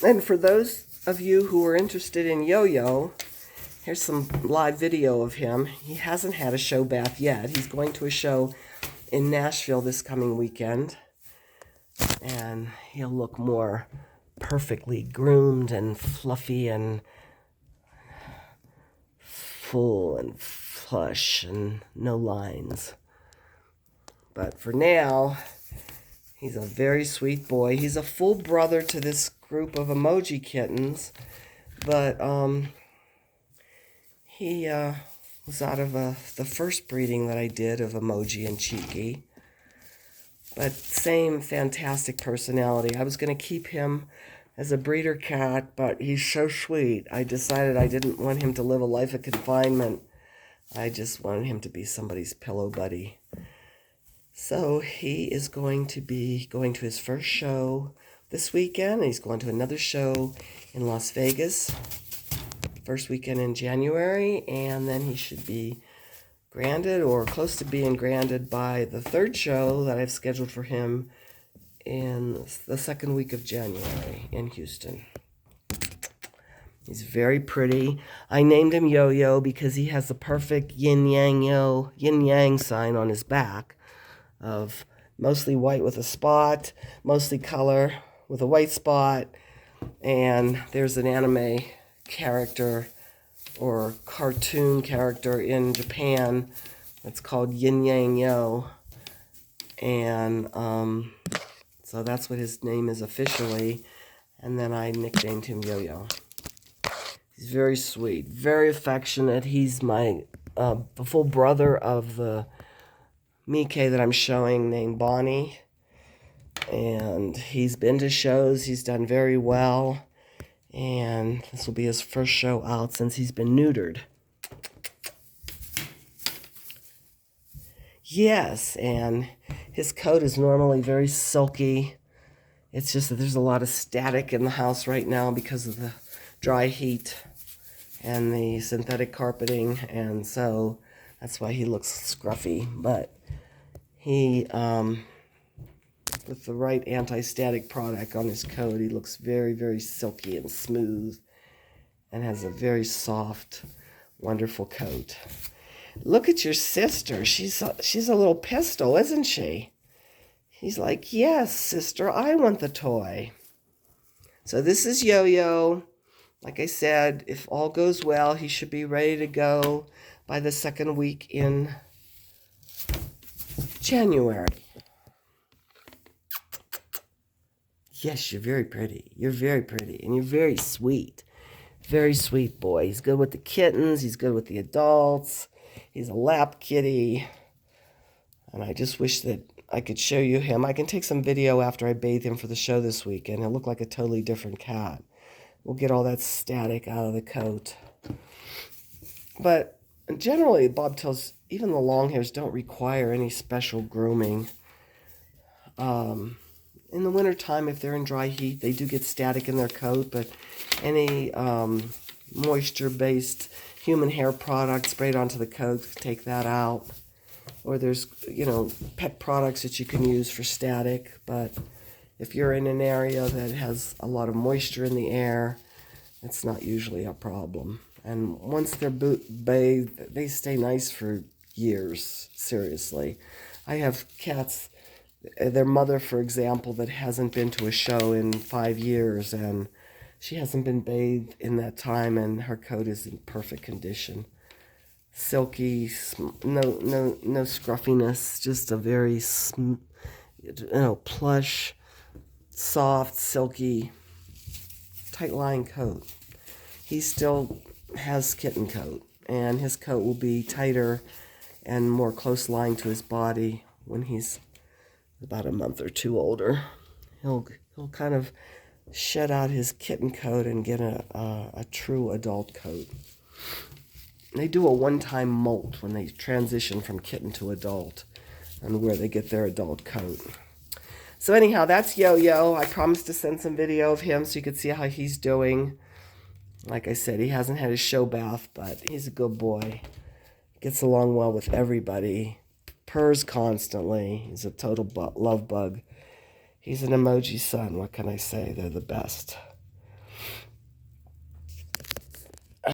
And for those of you who are interested in Yo-Yo, here's some live video of him. He hasn't had a show bath yet. He's going to a show in Nashville this coming weekend. And he'll look more perfectly groomed and fluffy and full and flush and no lines. But for now, he's a very sweet boy. He's a full brother to this group of emoji kittens, but he was out of the first breeding that I did of Emoji and Cheeky. But same fantastic personality. I was going to keep him as a breeder cat, but he's so sweet. I decided I didn't want him to live a life of confinement. I just wanted him to be somebody's pillow buddy. So he is going to be going to his first show this weekend. And he's going to another show in Las Vegas, first weekend in January. And then he should be granded or close to being granded by the third show that I've scheduled for him in the second week of January in Houston. He's very pretty. I named him Yo-Yo because he has the perfect Yin Yang Yo, Yin Yang sign on his back of mostly white with a spot, mostly color with a white spot, and there's an anime character or cartoon character in Japan that's called Yin Yang Yo, and so that's what his name is officially, and then I nicknamed him Yo-Yo. He's very sweet, very affectionate. He's my the full brother of the Mike that I'm showing named Bonnie, and he's been to shows. He's done very well, and this will be his first show out since he's been neutered. Yes, and his coat is normally very silky. It's just that there's a lot of static in the house right now because of the dry heat and the synthetic carpeting, and so that's why he looks scruffy. But he, with the right anti-static product on his coat, he looks very, very silky and smooth and has a very soft, wonderful coat. Look at your sister. She's a little pistol, isn't she? He's like, yes, sister, I want the toy. So this is Yo-Yo. Like I said, if all goes well, he should be ready to go by the second week in January. Yes, you're very pretty. You're very pretty. And you're very sweet. Very sweet boy. He's good with the kittens. He's good with the adults. He's a lap kitty. And I just wish that I could show you him. I can take some video after I bathe him for the show this week, and he'll look like a totally different cat. We'll get all that static out of the coat. But generally, bobtails, even the long hairs, don't require any special grooming. In the wintertime, if they're in dry heat, they do get static in their coat, but any moisture-based human hair product sprayed onto the coat, take that out. Or there's, pet products that you can use for static, but if you're in an area that has a lot of moisture in the air, it's not usually a problem. And once they're bathed, they stay nice for years, seriously. I have cats, their mother, for example, that hasn't been to a show in 5 years, and she hasn't been bathed in that time, and her coat is in perfect condition. Silky, no scruffiness, just a very, plush, soft, silky, tight-lying coat. He still has kitten coat, and his coat will be tighter and more close-lying to his body when he's about a month or two older. He'll kind of shed out his kitten coat and get a true adult coat. They do a one-time molt when they transition from kitten to adult and where they get their adult coat. So anyhow, that's Yo-Yo. I promised to send some video of him so you could see how he's doing. Like I said, he hasn't had his show bath, but he's a good boy. Gets along well with everybody. Purrs constantly. He's a total love bug. He's an emoji son. What can I say? They're the best.